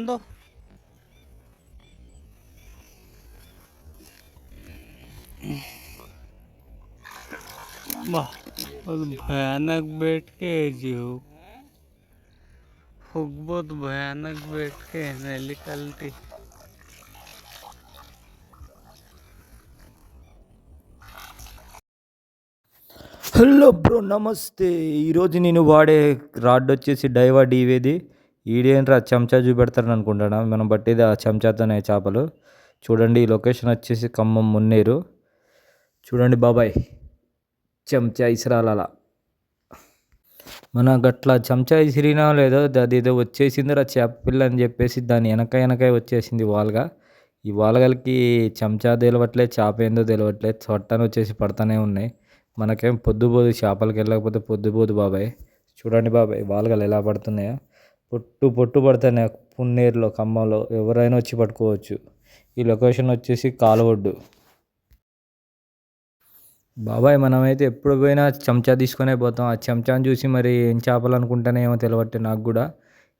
दो वाह भयानक बैठ के जीव बहुत भयानक बैठ के निकलती। హలో బ్రో నమస్తే. ఈరోజు నేను వాడే రాడ్ వచ్చేసి డైవా డీవేది. ఈడేంట్రా చెంచా చూపెడతారని అనుకుంటాను. మనం పట్టేది ఆ చెంచాతోనే చేపలు. చూడండి ఈ లొకేషన్ వచ్చేసి ఖమ్మం మున్నేరు. చూడండి బాబాయ్ చెంచా ఇసరాల మన గట్లా చెంచా ఇసిరినా లేదో అదేదో వచ్చేసిందిరా చేప పిల్ల అని చెప్పేసి దాని వెనక వచ్చేసింది వాల్గా. ఈ వాల్గలకి చెంచా తెలవట్లేదు, చేప ఏందో తెలవట్లేదు, చొట్టాను వచ్చేసి పడతానే ఉన్నాయి. మనకేం పొద్దుపోదు, చేపలకి వెళ్ళకపోతే పొద్దుపోదు బాబాయ్. చూడండి బాబాయ్ వాల్గలు ఎలా పడుతున్నాయో, పొట్టు పడుతున్నాయి పున్నేరులో ఖమ్మంలో. ఎవరైనా వచ్చి పట్టుకోవచ్చు. ఈ లొకేషన్ వచ్చేసి కాలువొడ్డు. బాబాయ్ మనమైతే ఎప్పుడు పోయినా చెంచా తీసుకునే పోతాం. ఆ చెంచాను చూసి మరి ఏం చేపలు అనుకుంటానే ఏమో తెలవట్టే నాకు కూడా.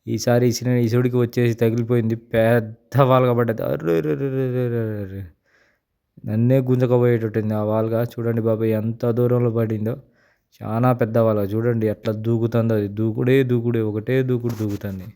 ఈసారి ఇసుడికి వచ్చేసి తగిలిపోయింది, పెద్ద వాల్గా పడ్డది. అర్రే నన్నే గుంజకపోయేటట్టుంది ఆ వాల్గా. చూడండి బాబాయ్ ఎంత దూరంలో పడిందో. చాలా పెద్ద వాల్గా చూడండి ఎట్లా దూకుతుందో. అది దూకుడే ఒకటే దూకుతుంది.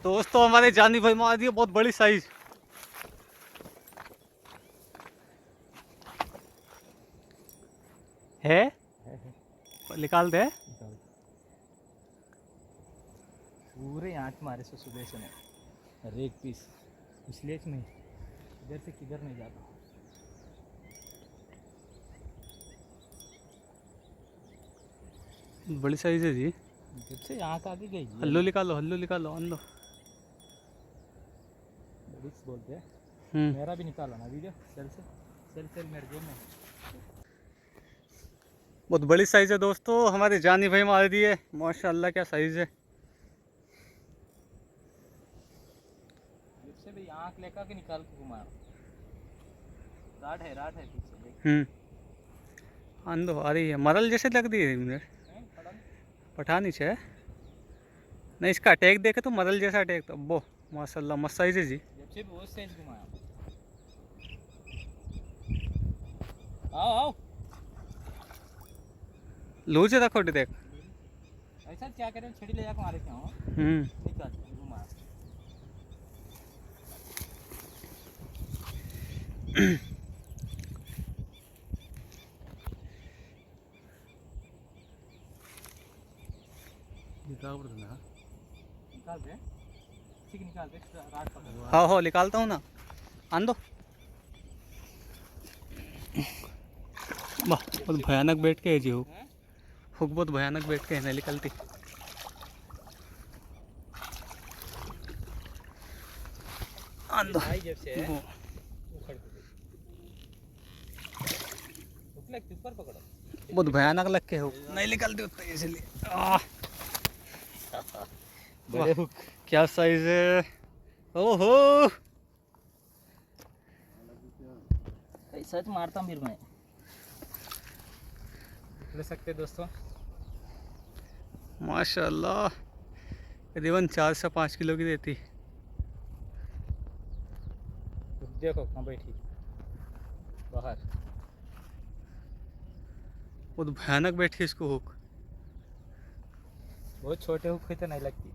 दोस्तों हमारे जानी भाई मार दिया बहुत बड़ी साइज है। निकाल दे पूरे आँच मारे से सुबह से मैं हर एक पीस, इसलिए मैं इधर से किधर नहीं जाता. बड़ी साइज है जी. जब से यहाँ आगे गई हल्लो निकालो अंदो. बड़ीस बोलते हैं. मेरा भी निकालो ना वीडियो. चल मेरे जेब में. बहुत बड़ी साइज है दोस्तों. हमारे जानी भाई मार दिए. माशाल्लाह क्या साइज है. से भी आँख लेकर के निकाल के घुमा. राड है पीछे. अंदो अरे ये मरल जैसे लग दी है मुझे। पठानी छे नहीं, इसका अटैक देखे तो मरल जैसा अटैक तो बो माशाल्लाह मस्त साइज है जी। जब से बहुत साइज घुमाया। आओ आओ। लूज है देखो देख। ऐसा क्या करें, छड़ी ले जाकर मारे क्या हो। हम्म। निकाल घुमा। निकाल दे, ठीक निकाल दे, रात पकड़। हाँ हो निकालता हूँ ना, आन दो। वाह बहुत भयानक बैठ के है जी हुक। हुक बहुत भयानक बैठ के है नहीं निकलती। आन दो। भाई जब से वो, उखड़ के देख। उठले के ऊपर पकड़ो। बहुत भयानक लग के हुक नहीं निकलती उतना इसलिए। बड़े हुक। क्या साइज है। ओहो सच मारता फिर मैं। ले सकते दोस्तों। माशाल्लाह करीबन 4 से 5 किलो की देती। देखो कहाँ बैठी बाहर। बहुत भयानक बैठी इसको हुक। बहुत छोटे हुक तो नहीं लगती।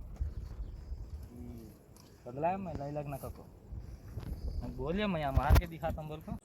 बदला है मैं नहीं लगना का को। बोलिए मैं यहाँ मार के दिखाता हूँ बोल को।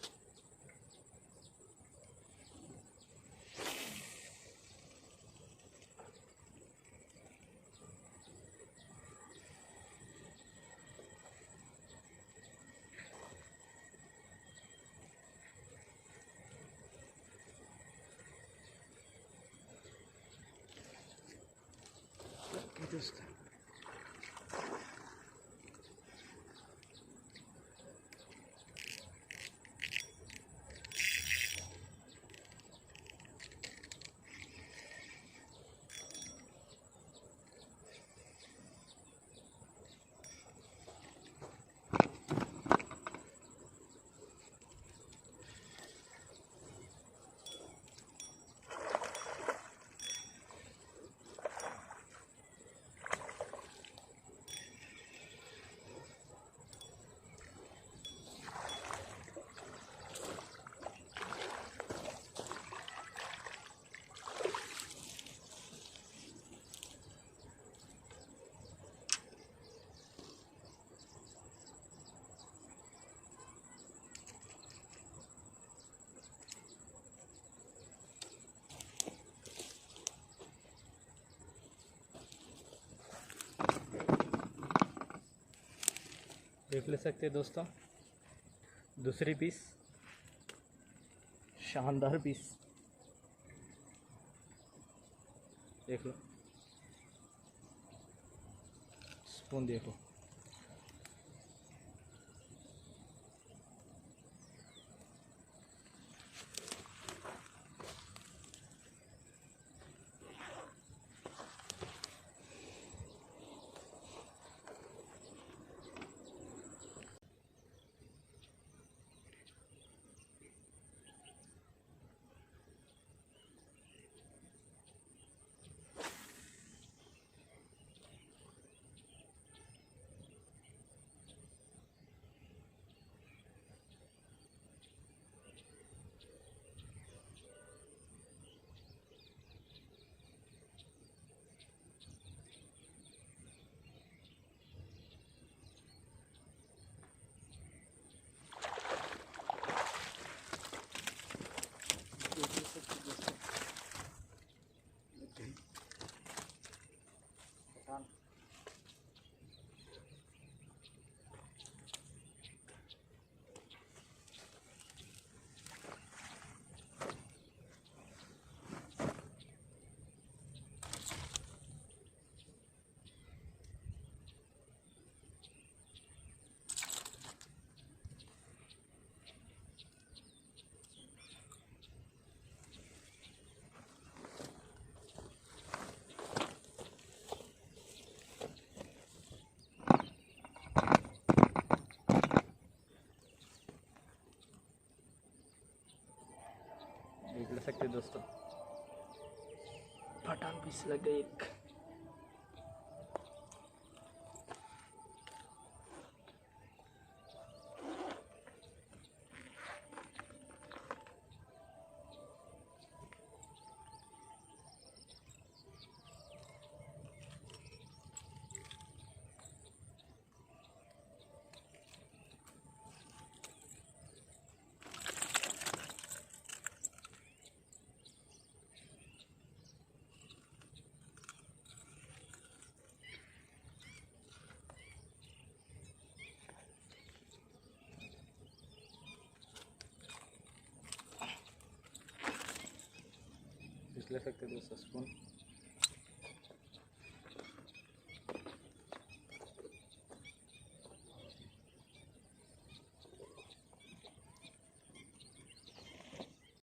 देख ले सकते हैं दोस्तों, दूसरी पीस, शानदार पीस देख लो। स्पून देखो। देख ले सकते दोस्तों, पठान पीस लग गई एक। ले सकते दोस्तों स्पून।